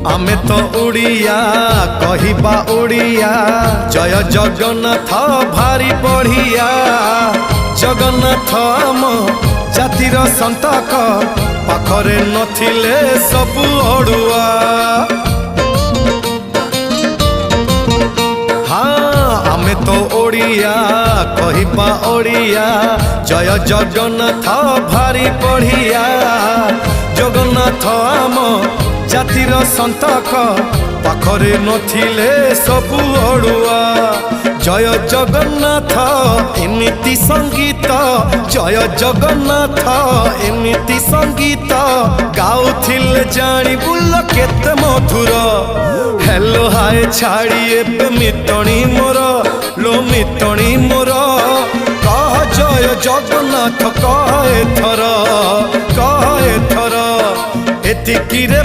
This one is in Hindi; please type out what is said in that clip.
आमे तो उड़िया कहिबा उड़िया जय जगन्नाथ भारी बढ़िया। जगन्नाथ आम जातिर संतक पाखरे नथिले सबु अड़ुआ। हाँ आमे तो ओडिया कहिबा ओडिया जय जगन्नाथ भारी बढ़िया। जगन्नाथ आम जातिर संतक पाखरे नथिले सबु अड़ुआ। जय जगन्नाथ एमिति संगीत जय जगन्नाथ एमिति संगीत गाउथिले जानी बुल केते मधुर। हेलो हाय छाड़ी एबे मितणी मोर लो मितणी मोर कह जय जगन्नाथ कह एथर एतिकी रे।